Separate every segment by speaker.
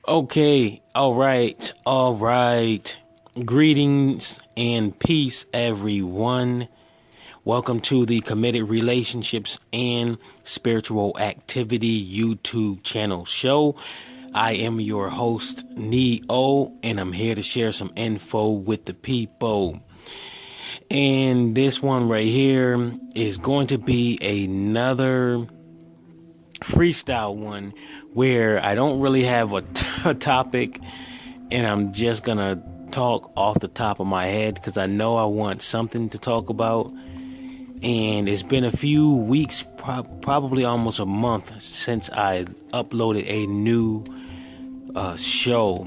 Speaker 1: Okay, all right. Greetings and peace, everyone. Welcome to the Committed Relationships and Spiritual Activity YouTube channel show. I am your host, Neo, and I'm here to share some info with the people. And this one right here is going to be another freestyle one where I don't really have a topic, and I'm just gonna talk off the top of my head because I know I want something to talk about. And it's been a few weeks, probably almost a month, since I uploaded a new show,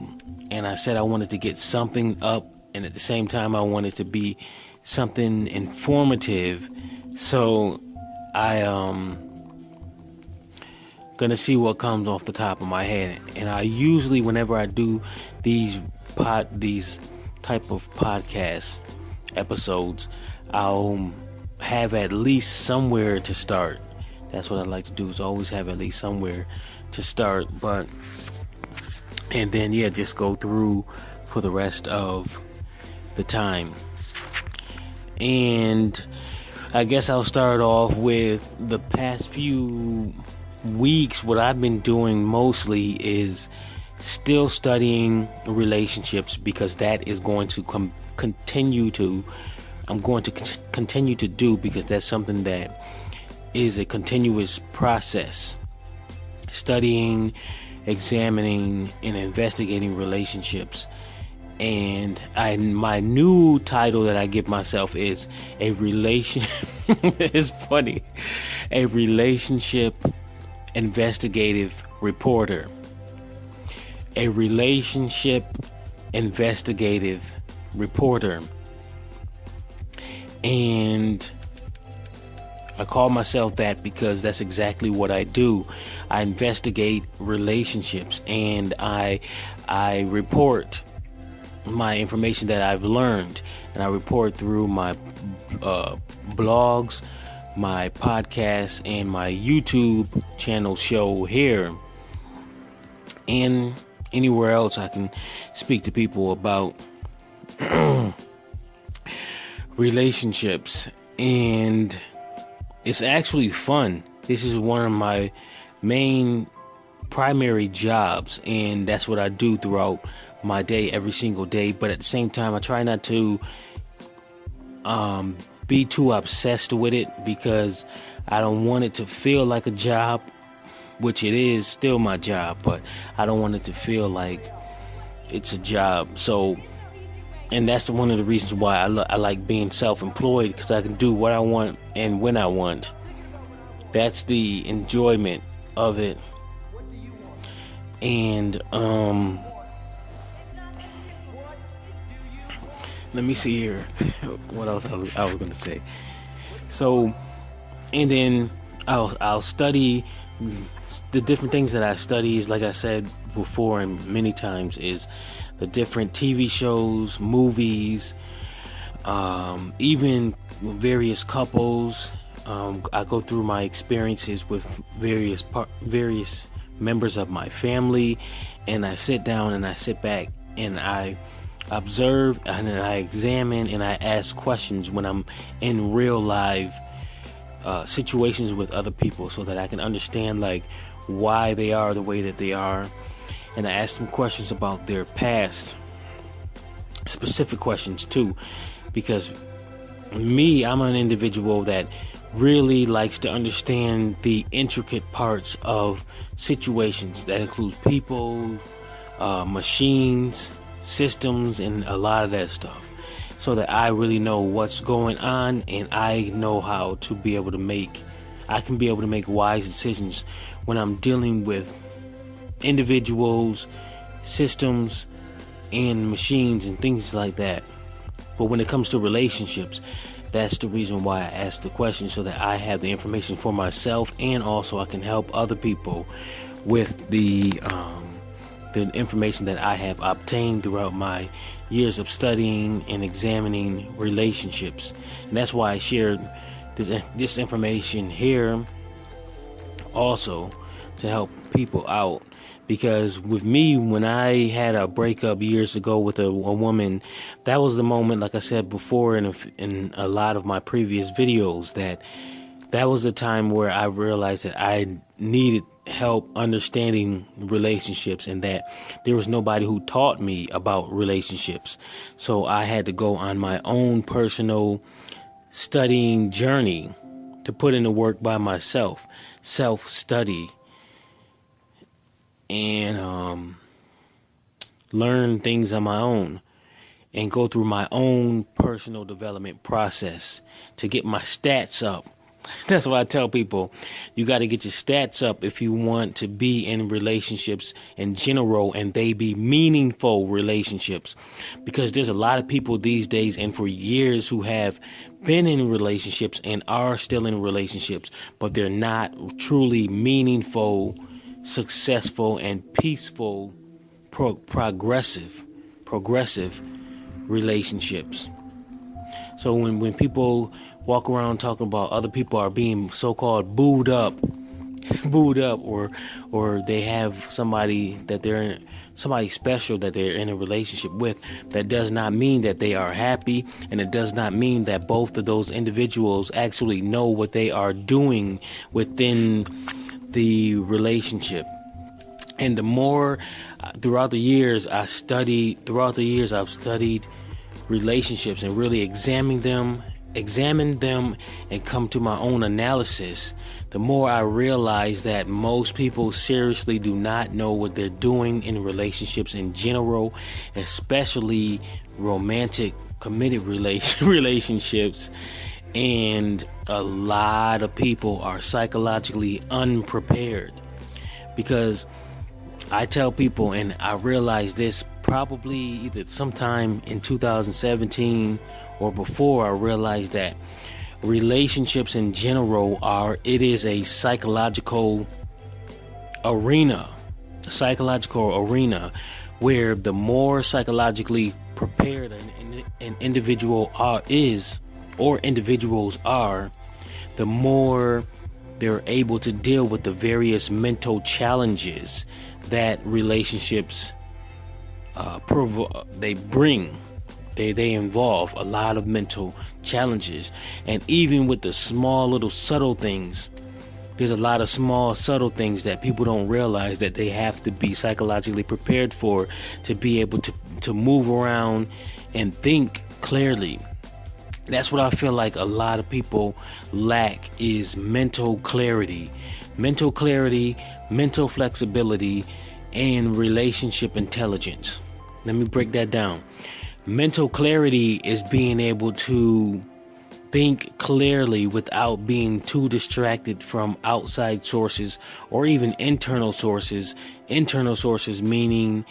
Speaker 1: and I said I wanted to get something up, and at the same time I wanted to be something informative. So I gonna see what comes off the top of my head. And I usually, whenever I do these type of podcast episodes, I'll have at least somewhere to start. That's what I like to do, is always have at least somewhere to start. And then just go through for the rest of the time. And I guess I'll start off with the past few weeks. What I've been doing mostly is still studying relationships, because that is going to continue to do, because that's something that is a continuous process. Studying, examining, and investigating relationships. And my new title that I give myself is it's funny, a relationship investigative reporter. A relationship investigative reporter. And I call myself that because that's exactly what I do. I investigate relationships, and I report my information that I've learned, and I report through my blogs, my podcast, and my YouTube channel show here, and anywhere else I can speak to people about relationships. And it's actually fun. This is one of my main primary jobs, and that's what I do throughout my day, every single day. But at the same time, I try not to be too obsessed with it, because I don't want it to feel like a job, which it is still my job, but I don't want it to feel like it's a job. So, and that's one of the reasons why I like being self-employed, because I can do what I want and when I want. That's the enjoyment of it. And let me see here what else I was going to say. So, and then I'll study the different things that I study. Is, like I said before and many times, is the different TV shows, movies, even various couples. I go through my experiences with various members of my family, and I sit down and I sit back and I observe and I examine and I ask questions when I'm in real live situations with other people, so that I can understand like why they are the way that they are. And I ask them questions about their past, specific questions too, because I'm an individual that really likes to understand the intricate parts of situations. That includes people, machines, systems, and a lot of that stuff, so that I really know what's going on, and I know how to be able to make wise decisions when I'm dealing with individuals, systems, and machines and things like that. But when it comes to relationships, that's the reason why I ask the question, so that I have the information for myself, and also I can help other people with the information that I have obtained throughout my years of studying and examining relationships. And that's why I shared this information here, also to help people out, Because with me, when I had a breakup years ago with a woman, that was the moment, like I said before in a lot of my previous videos, that was the time where I realized that I needed help understanding relationships, and that there was nobody who taught me about relationships. So I had to go on my own personal studying journey to put in the work by myself, self-study, and learn things on my own and go through my own personal development process to get my stats up. That's what I tell people. You got to get your stats up if you want to be in relationships in general, and they be meaningful relationships. Because there's a lot of people these days and for years who have been in relationships and are still in relationships, but they're not truly meaningful, successful, and peaceful, progressive relationships. So when people walk around talking about other people are being so-called booed up, or they have somebody special that they're in a relationship with, that does not mean that they are happy, and it does not mean that both of those individuals actually know what they are doing within the relationship. And the more throughout the years I've studied relationships and really examined them and come to my own analysis, the more I realize that most people seriously do not know what they're doing in relationships in general, especially romantic, committed relationships. And a lot of people are psychologically unprepared, because I tell people, and I realized this probably either sometime in 2017 or before, I realized that relationships in general is a psychological arena, where the more psychologically prepared an individual individuals are, the more they're able to deal with the various mental challenges that relationships they bring. They involve a lot of mental challenges. And even with the small little subtle things, there's a lot of small subtle things that people don't realize that they have to be psychologically prepared for, to be able to move around and think clearly. That's what I feel like a lot of people lack, is mental clarity, mental flexibility, and relationship intelligence. Let me break that down. Mental clarity is being able to think clearly without being too distracted from outside sources or even internal sources. Internal sources meaning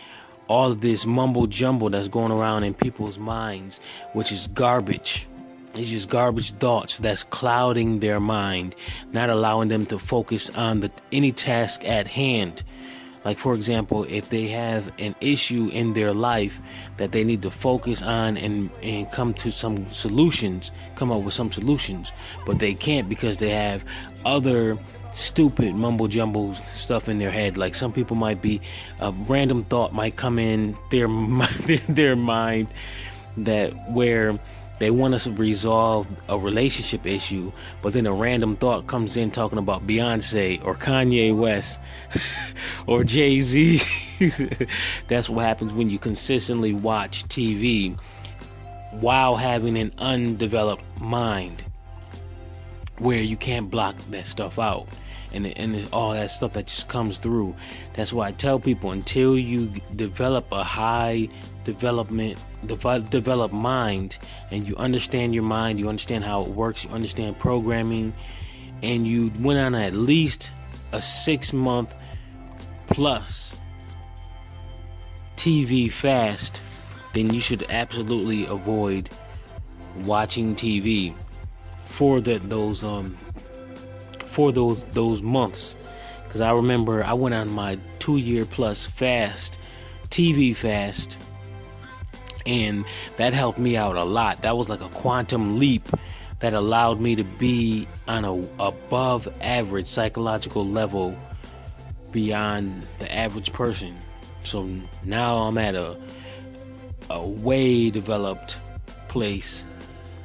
Speaker 1: all of this mumbo jumbo that's going around in people's minds, which is garbage. It's just garbage thoughts that's clouding their mind, not allowing them to focus on any task at hand. Like, for example, if they have an issue in their life that they need to focus on and come up with some solutions, but they can't because they have other stupid mumbo jumbo stuff in their head. Like, some people might be, a random thought might come in their mind that where they want us to resolve a relationship issue, but then a random thought comes in talking about Beyonce or Kanye West or Jay-Z. That's what happens when you consistently watch TV while having an undeveloped mind, where you can't block that stuff out. And there's all that stuff that just comes through. That's why I tell people, until you develop a high developed mind, and you understand your mind, you understand how it works, you understand programming, and you went on at least a 6-month plus TV fast, then you should absolutely avoid watching TV for those months. Because I remember I went on my 2-year plus fast, TV fast, and that helped me out a lot. That was like a quantum leap that allowed me to be on a above average psychological level beyond the average person. So now I'm at a way developed place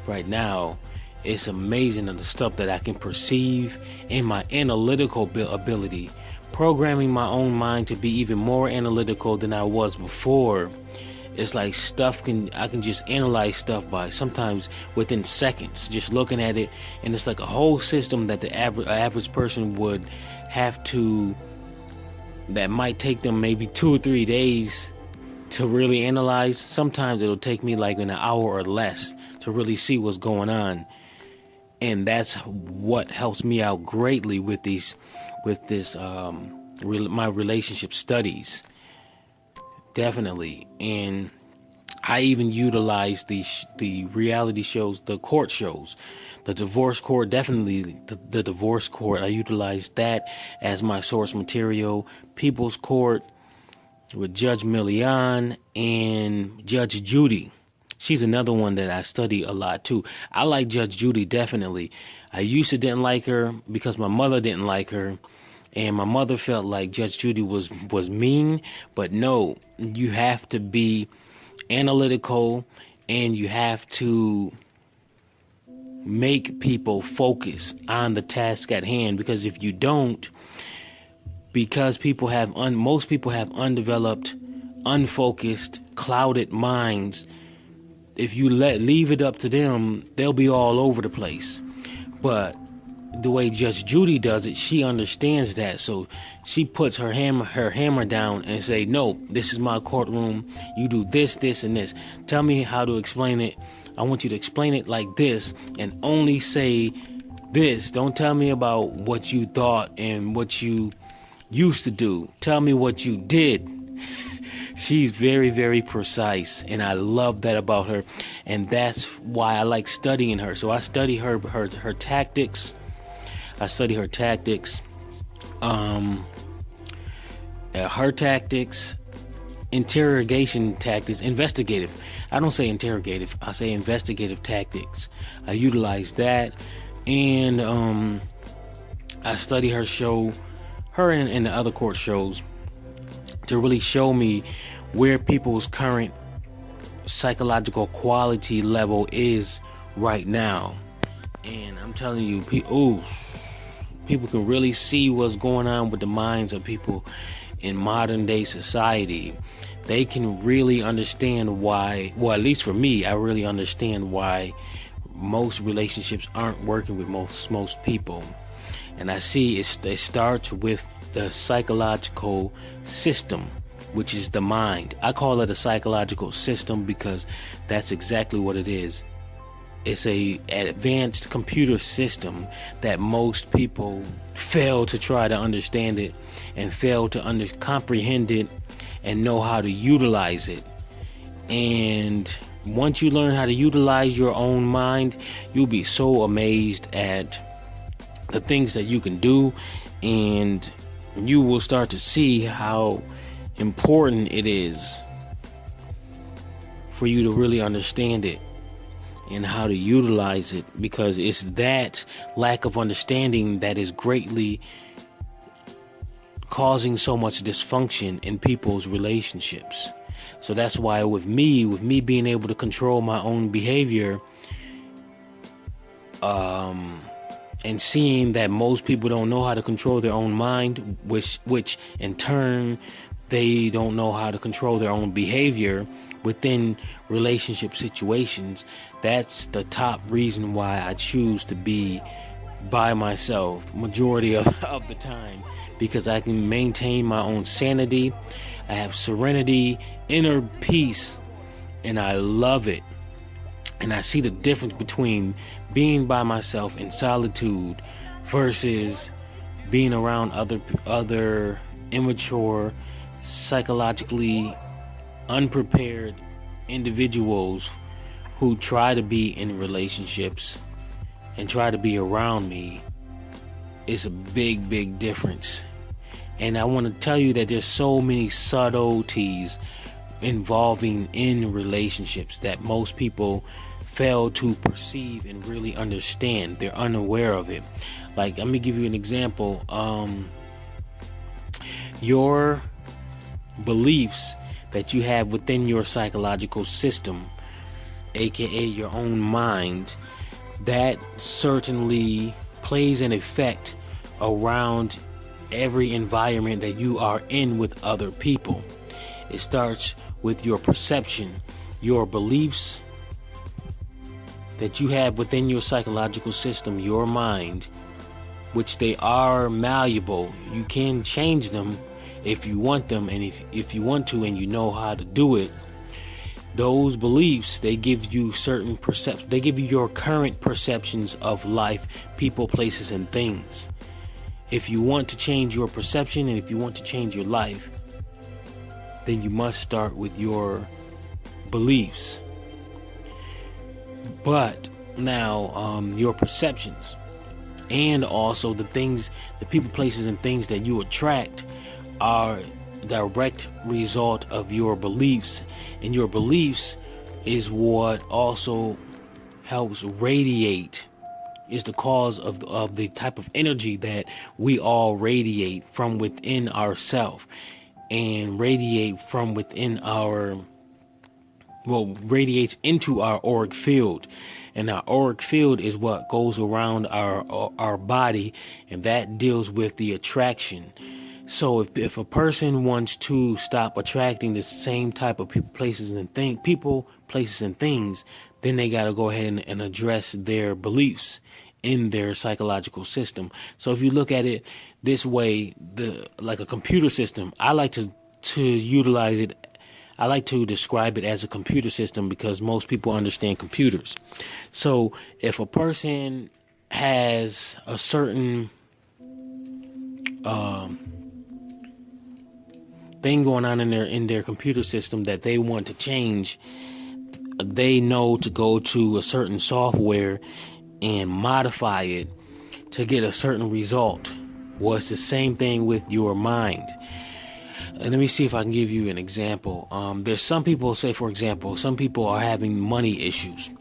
Speaker 1: right now. It's amazing the stuff that I can perceive in my analytical ability, programming my own mind to be even more analytical than I was before. It's like I can just analyze stuff by sometimes within seconds, just looking at it, and it's like a whole system that the average person would have to, that might take them maybe 2 or 3 days to really analyze. Sometimes it'll take me like an hour or less to really see what's going on. And that's what helps me out greatly with my relationship studies. Definitely. And I even utilize the reality shows, the court shows, the divorce court, definitely the divorce court. I utilize that as my source material. People's Court with Judge Millian and Judge Judy. She's another one that I study a lot too. I like Judge Judy, definitely. I used to didn't like her because my mother didn't like her. And my mother felt like Judge Judy was mean. But no, you have to be analytical and you have to make people focus on the task at hand. Because if you don't, because most people have undeveloped, unfocused, clouded minds, if you leave it up to them, they'll be all over the place. But the way Judge Judy does it, she understands that. So she puts her hammer down and say, no, this is my courtroom. You do this, this, and this. Tell me how to explain it. I want you to explain it like this and only say this. Don't tell me about what you thought and what you used to do. Tell me what you did. She's very, very precise, and I love that about her, and that's why I like studying her. So I study her tactics. Her tactics, interrogation tactics, investigative. I don't say interrogative. I say investigative tactics. I utilize that, and I study her show, her and the other court shows, to really show me where people's current psychological quality level is right now. And I'm telling you, people can really see what's going on with the minds of people in modern day society. They can really understand why, well, at least for me, I really understand why most relationships aren't working with most people. And I see it starts with the psychological system, which is the mind. I call it a psychological system because that's exactly what it is. It's an advanced computer system that most people fail to try to understand it and fail to comprehend it and know how to utilize it. And once you learn how to utilize your own mind, you'll be so amazed at the things that you can do, and you will start to see how important it is for you to really understand it and how to utilize it, because it's that lack of understanding that is greatly causing so much dysfunction in people's relationships. So that's why with me being able to control my own behavior, and seeing that most people don't know how to control their own mind, which in turn they don't know how to control their own behavior within relationship situations, that's the top reason why I choose to be by myself majority of the time, because I can maintain my own sanity. I have serenity, inner peace, and I love it. And I see the difference between being by myself in solitude versus being around other immature, psychologically unprepared individuals who try to be in relationships and try to be around me. It's a big, big difference. And I want to tell you that there's so many subtleties involving in relationships that most people fail to perceive and really understand. They're unaware of it. Like, let me give you an example. your beliefs that you have within your psychological system, aka your own mind, that certainly plays an effect around every environment that you are in with other people. It starts with your perception, your beliefs that you have within your psychological system, your mind, which they are malleable. You can change them if you want them, and if you want to and you know how to do it. Those beliefs, they give you certain perceptions. They give you your current perceptions of life, people, places, and things. If you want to change your perception and if you want to change your life, then you must start with your beliefs. But now, your perceptions and also the things, the people, places, and things that you attract are direct result of your beliefs, and your beliefs is what also helps radiate, is the cause of the type of energy that we all radiate from within ourselves, and radiate from within radiates into our auric field. And our auric field is what goes around our body, and that deals with the attraction. So if a person wants to stop attracting the same type of people, places, and things, then they got to go ahead and address their beliefs in their psychological system. So if you look at it this way, like a computer system, I like to utilize it. I like to describe it as a computer system because most people understand computers. So if a person has a certain thing going on in their computer system that they want to change, they know to go to a certain software and modify it to get a certain result. Well, it's the same thing with your mind. And let me see if I can give you an example. There's some people, say for example, some people are having money issues.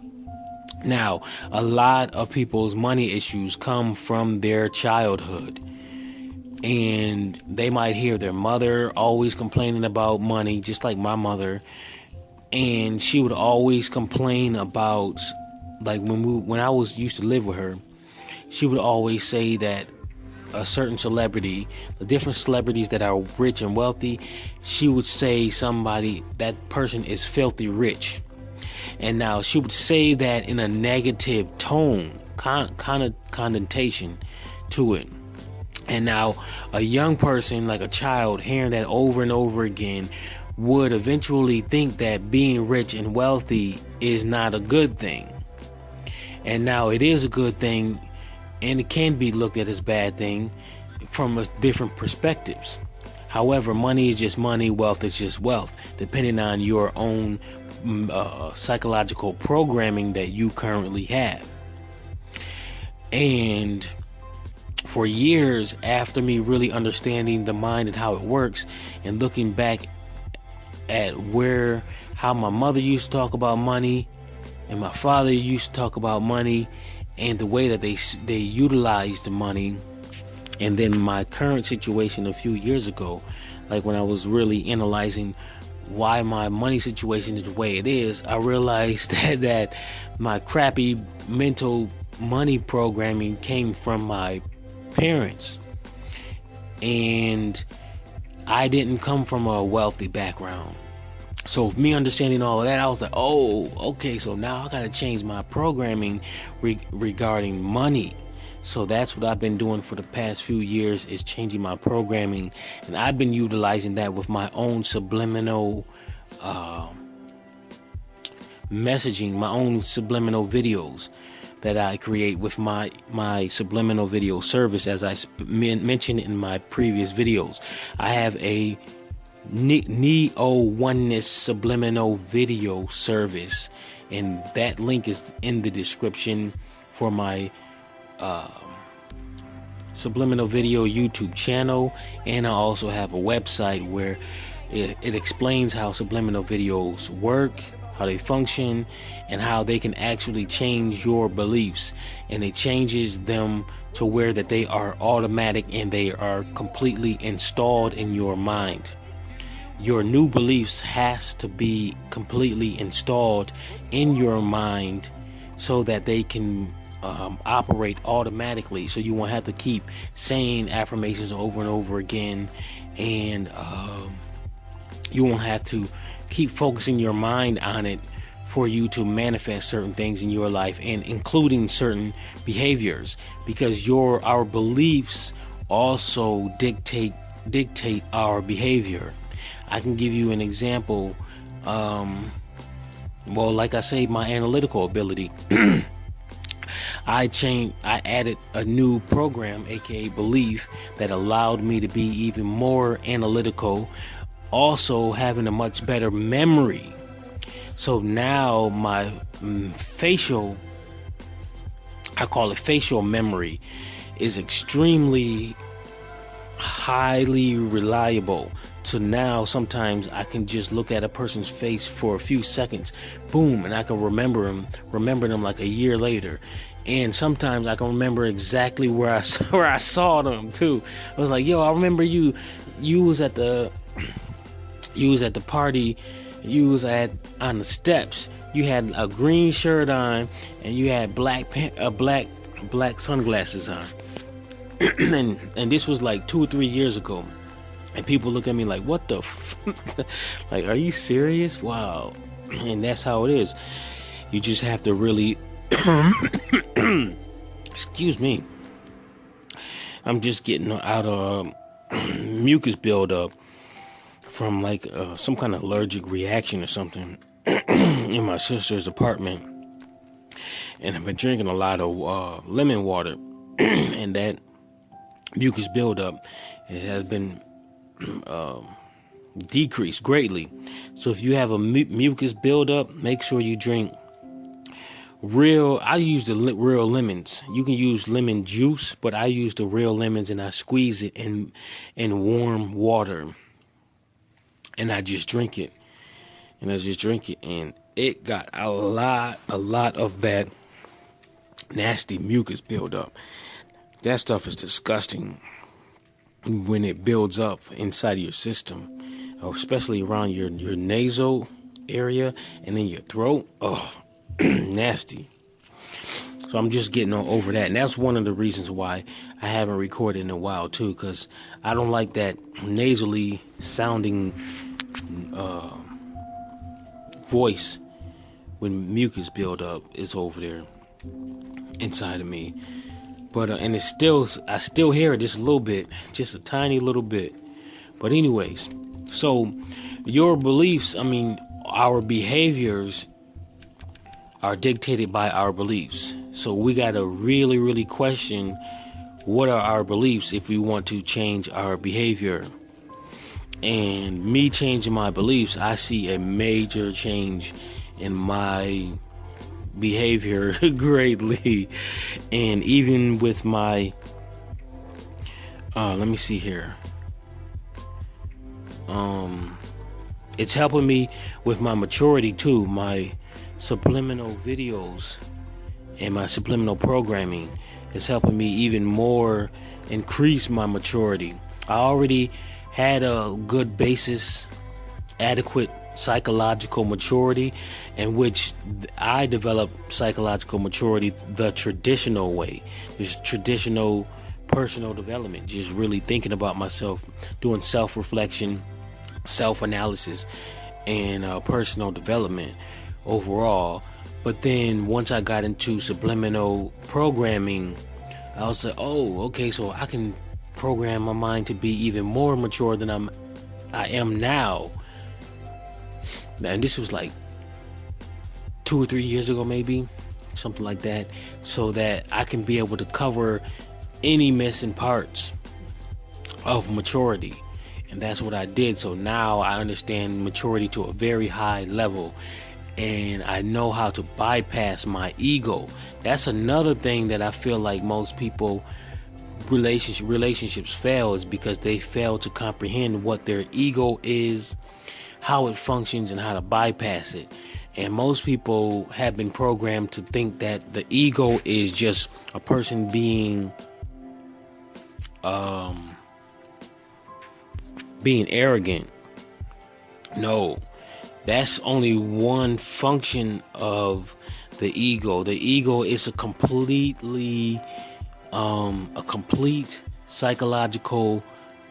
Speaker 1: Now, a lot of people's money issues come from their childhood. And they might hear their mother always complaining about money, just like my mother. And she would always complain about, like when I used to live with her, she would always say that a certain celebrity, the different celebrities that are rich and wealthy, she would say that person is filthy rich. And now she would say that in a negative tone, connotation to it. And now a young person, like a child, hearing that over and over again, would eventually think that being rich and wealthy is not a good thing. And now it is a good thing, and it can be looked at as a bad thing from different perspectives. However, money is just money, wealth is just wealth, depending on your own psychological programming that you currently have. And for years after me really understanding the mind and how it works, and looking back at how my mother used to talk about money and my father used to talk about money, and the way that they utilized money, and then my current situation a few years ago, like when I was really analyzing why my money situation is the way it is, I realized that my crappy mental money programming came from my parents, and I didn't come from a wealthy background. So with me understanding all of that, I was like, oh, okay, so now I gotta change my programming regarding money. So that's what I've been doing for the past few years, is changing my programming, and I've been utilizing that with my own subliminal messaging, my own subliminal videos that I create with my subliminal video service. As I mentioned in my previous videos, I have a Neo Oneness subliminal video service, and that link is in the description for my subliminal video YouTube channel. And I also have a website where it explains how subliminal videos work, how they function, and how they can actually change your beliefs. And it changes them to where that they are automatic and they are completely installed in your mind. Your new beliefs has to be completely installed in your mind so that they can operate automatically, so you won't have to keep saying affirmations over and over again, and you won't have to keep focusing your mind on it for you to manifest certain things in your life, and including certain behaviors, because our beliefs also dictate our behavior. I can give you an example. Like I say, my analytical ability. I added a new program, aka belief, that allowed me to be even more analytical, also having a much better memory. So now my facial memory is extremely highly reliable. So now sometimes I can just look at a person's face for a few seconds, boom, and I can remember them like a year later. And sometimes I can remember exactly where I saw them too. I was like, yo, I remember you was at the party, you was on the steps. You had a green shirt on and you had black sunglasses on. and this was like 2 or 3 years ago. And people look at me like, what the like, are you serious? Wow. And that's how it is. You just have to really excuse me. I'm just getting out of mucus buildup from like some kind of allergic reaction or something in my sister's apartment. And I've been drinking a lot of lemon water. And that mucus buildup, it has been decreased greatly. So if you have a mucus buildup, make sure you drink I use the real lemons. You can use lemon juice, but I use the real lemons and I squeeze it in warm water. And I just drink it. And it got a lot of that nasty mucus buildup. That stuff is disgusting when it builds up inside of your system, especially around your nasal area and in your throat. Oh, nasty. So I'm just getting over that. And that's one of the reasons why I haven't recorded in a while too, because I don't like that nasally sounding voice when mucus buildup is over there inside of me. But and I still hear it just a little bit, just a tiny little bit. But anyways, so your beliefs, our behaviors are dictated by our beliefs. So we got to really, really question what are our beliefs if we want to change our behavior. And me changing my beliefs, I see a major change in my behavior greatly. And even with my let me see here, it's helping me with my maturity too. My subliminal videos and my subliminal programming is helping me even more increase my maturity. I already had a good basis, adequate psychological maturity, in which I developed psychological maturity the traditional way. Just traditional personal development, just really thinking about myself, doing self-reflection, self-analysis, and personal development overall. But then once I got into subliminal programming, I was like, oh, okay, so I can program my mind to be even more mature than I am now. And this was like 2 or 3 years ago, maybe something like that, so that I can be able to cover any missing parts of maturity. And that's what I did. So now I understand maturity to a very high level, and I know how to bypass my ego. That's another thing that I feel like most people relationships fail, is because they fail to comprehend what their ego is, how it functions, and how to bypass it. And most people have been programmed to think that the ego is just a person being arrogant. No, that's only one function of the ego. The ego is a complete psychological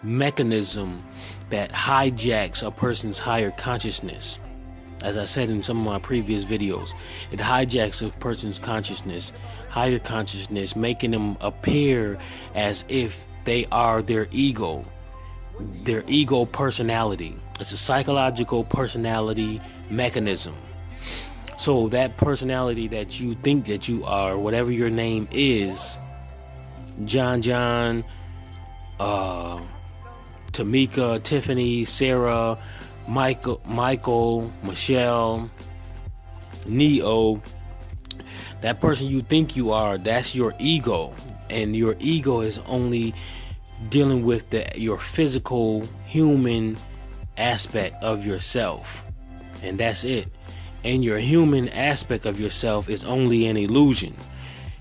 Speaker 1: mechanism that hijacks a person's higher consciousness. As I said in some of my previous videos, it hijacks a person's consciousness, higher consciousness, making them appear as if they are their ego personality. It's a psychological personality mechanism. So that personality that you think that you are, whatever your name is, John, Tamika, Tiffany, Sarah, Michael, Michelle, Neo, that person you think you are, that's your ego. And your ego is only dealing with your physical human aspect of yourself, and that's it. And your human aspect of yourself is only an illusion.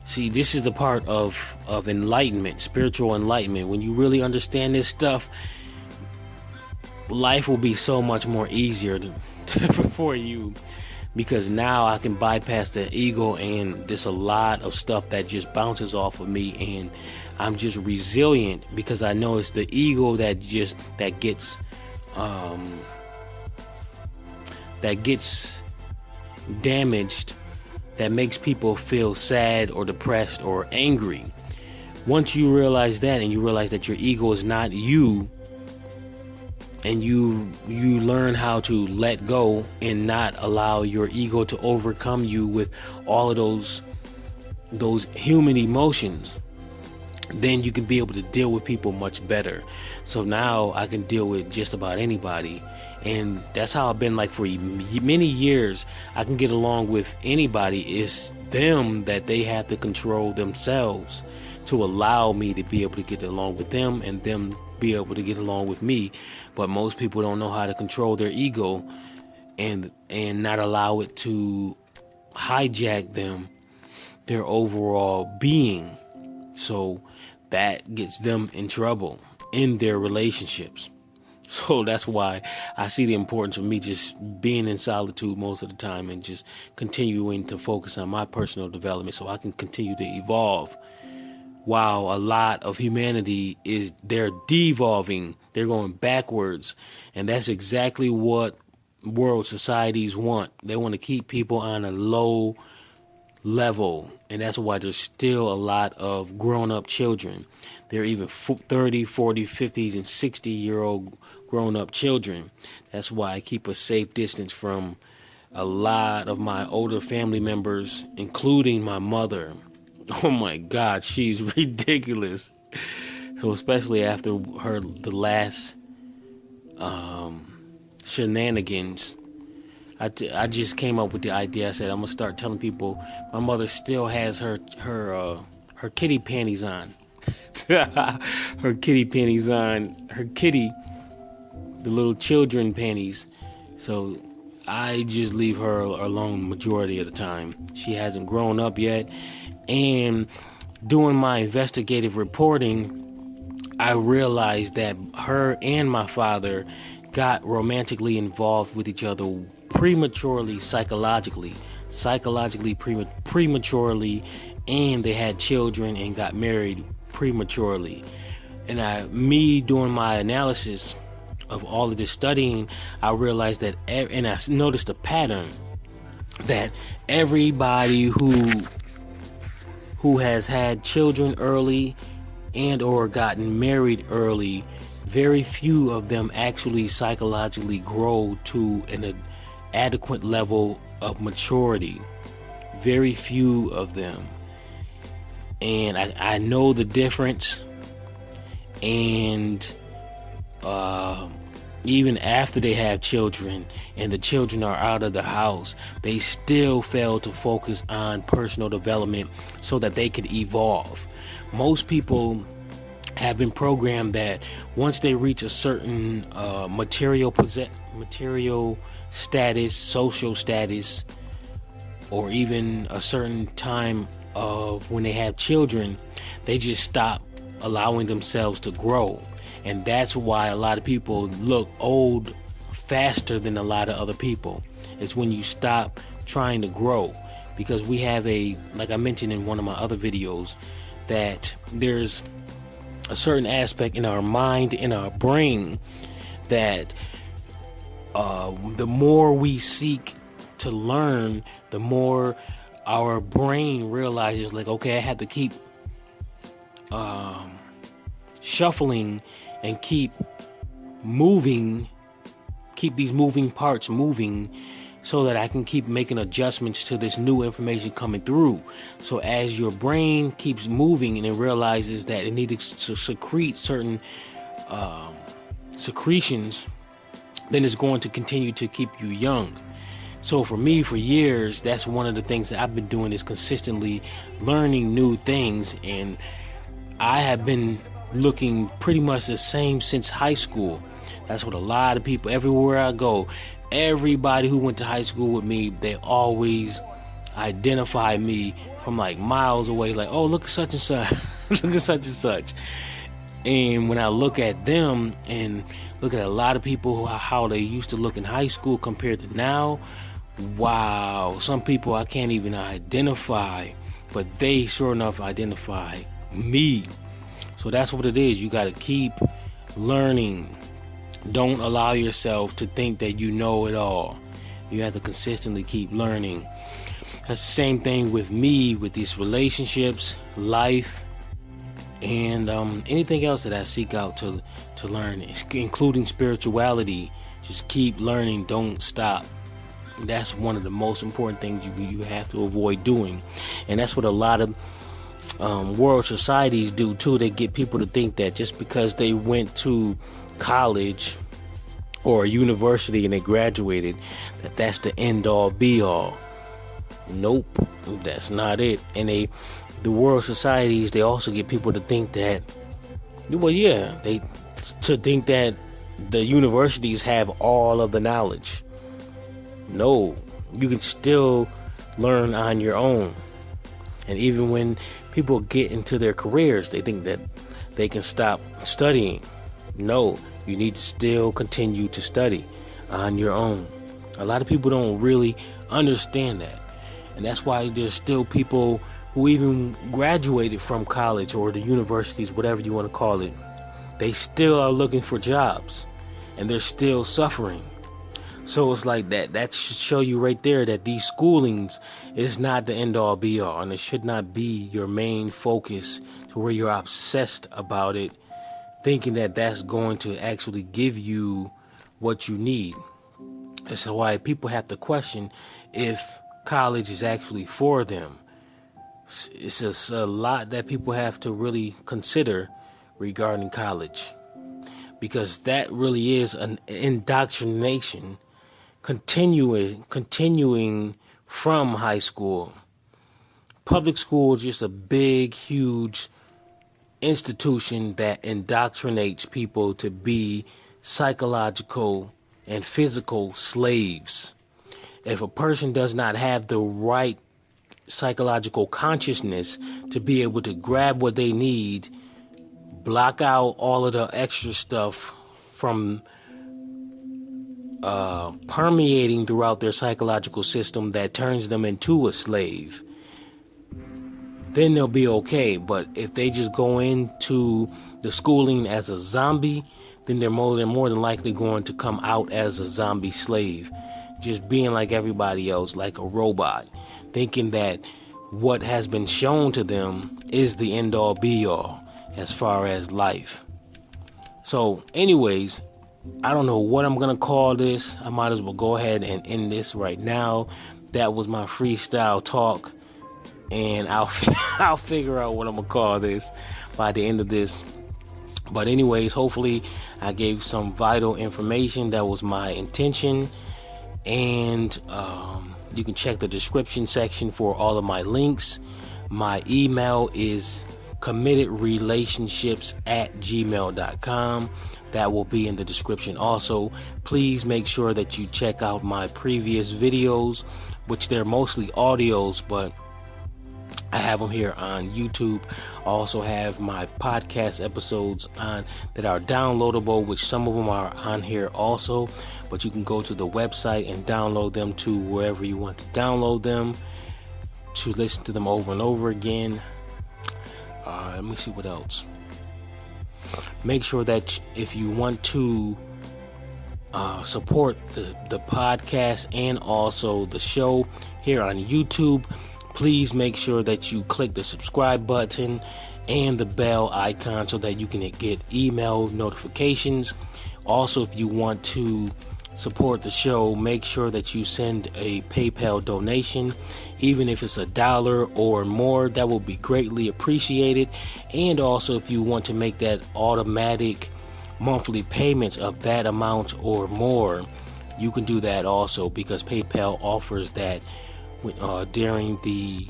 Speaker 1: See, this is the part of enlightenment, spiritual enlightenment. When you really understand this stuff, life will be so much more easier for you, because now I can bypass the ego, and there's a lot of stuff that just bounces off of me, and I'm just resilient because I know it's the ego that gets damaged, that makes people feel sad or depressed or angry. Once you realize that, and you realize that your ego is not you, and you learn how to let go and not allow your ego to overcome you with all of those human emotions, then you can be able to deal with people much better. So now I can deal with just about anybody, and that's how I've been like for many years. I can get along with anybody. It's them that they have to control themselves to allow me to be able to get along with them, and them be able to get along with me. But most people don't know how to control their ego and not allow it to hijack their overall being. So that gets them in trouble in their relationships. So that's why I see the importance of me just being in solitude most of the time, and just continuing to focus on my personal development so I can continue to evolve. While a lot of humanity they're devolving, they're going backwards, and that's exactly what world societies want. They want to keep people on a low level, and that's why there's still a lot of grown-up children. There are even 30, 40, 50s, and 60-year-old grown-up children. That's why I keep a safe distance from a lot of my older family members, including my mother. Oh my God, she's ridiculous. So especially after the last shenanigans, I just came up with the idea. I said I'm gonna start telling people my mother still has her kitty panties on. Her kitty panties on. The little children panties. So I just leave her alone majority of the time. She hasn't grown up yet. And doing my investigative reporting, I realized that her and my father got romantically involved with each other prematurely, psychologically prematurely, and they had children and got married prematurely. And me doing my analysis of all of this studying, I realized that, and I noticed a pattern, that everybody who has had children early and or gotten married early, very few of them actually psychologically grow to an adequate level of maturity. Very few of them. And I know the difference. And even after they have children and the children are out of the house, they still fail to focus on personal development so that they can evolve. Most people have been programmed that once they reach a certain material material status, social status, or even a certain time of when they have children, they just stop allowing themselves to grow. And that's why a lot of people look old faster than a lot of other people. It's when you stop trying to grow. Because we have like I mentioned in one of my other videos, that there's a certain aspect in our mind, in our brain, that the more we seek to learn, the more our brain realizes, like, okay, I have to keep shuffling and keep moving, keep these moving parts moving, so that I can keep making adjustments to this new information coming through. So as your brain keeps moving and it realizes that it needs to secrete certain secretions, then it's going to continue to keep you young. So for me, for years, that's one of the things that I've been doing, is consistently learning new things. And I have been looking pretty much the same since high school. That's what a lot of people, everywhere I go, everybody who went to high school with me, they always identify me from like miles away, like, oh, look at such and such, look at such and such. And when I look at them and look at a lot of people, how they used to look in high school compared to now, wow, some people I can't even identify, but they sure enough identify me. So that's what it is. You got to keep learning. Don't allow yourself to think that you know it all. You have to consistently keep learning. That's the same thing with me, with these relationships, life, and anything else that I seek out to learn, including spirituality. Just keep learning. Don't stop. That's one of the most important things you have to avoid doing. And that's what a lot of world societies do too. They get people to think that just because they went to college or a university and they graduated, that's the end all be all. Nope, that's not it. And the world societies, they also get people to think that, well, yeah, to think that the universities have all of the knowledge. No, you can still learn on your own. And even when people get into their careers, they think that they can stop studying. No, you need to still continue to study on your own. A lot of people don't really understand that. And that's why there's still people who even graduated from college or the universities, whatever you want to call it. They still are looking for jobs and they're still suffering. So it's like that should show you right there that these schoolings is not the end all be all, and it should not be your main focus to where you're obsessed about it, thinking that that's going to actually give you what you need. That's why people have to question if college is actually for them. It's just a lot that people have to really consider regarding college, because that really is an indoctrination continuing from high school. Public school is just a big, huge institution that indoctrinates people to be psychological and physical slaves. If a person does not have the right psychological consciousness to be able to grab what they need, block out all of the extra stuff from permeating throughout their psychological system that turns them into a slave, then they'll be okay. But if they just go into the schooling as a zombie, then they're more than likely going to come out as a zombie slave, just being like everybody else, like a robot, thinking that what has been shown to them is the end all be all as far as life. So anyways, I don't know what I'm going to call this. I might as well go ahead and end this right now. That was my freestyle talk, and I'll figure out what I'm going to call this by the end of this. But anyways, hopefully I gave some vital information. That was my intention. And you can check the description section for all of my links. My email is CommittedRelationships@gmail.com. That will be in the description also. Please make sure that you check out my previous videos, which they're mostly audios, but I have them here on YouTube. I also have my podcast episodes on that are downloadable, which some of them are on here also, but you can go to the website and download them to wherever you want to download them to listen to them over and over again. Let me see what else. Make sure that if you want to support the podcast and also the show here on YouTube, please make sure that you click the subscribe button and the bell icon so that you can get email notifications. Also, if you want to support the show, make sure that you send a PayPal donation, even if it's $1 or more. That will be greatly appreciated. And also, if you want to make that automatic monthly payments of that amount or more, you can do that also, because PayPal offers that during the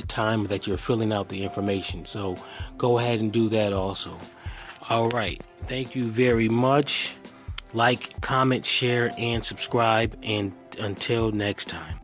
Speaker 1: time that you're filling out the information. So go ahead and do that also. All right. Thank you very much. Like, comment, share, and subscribe. And until next time.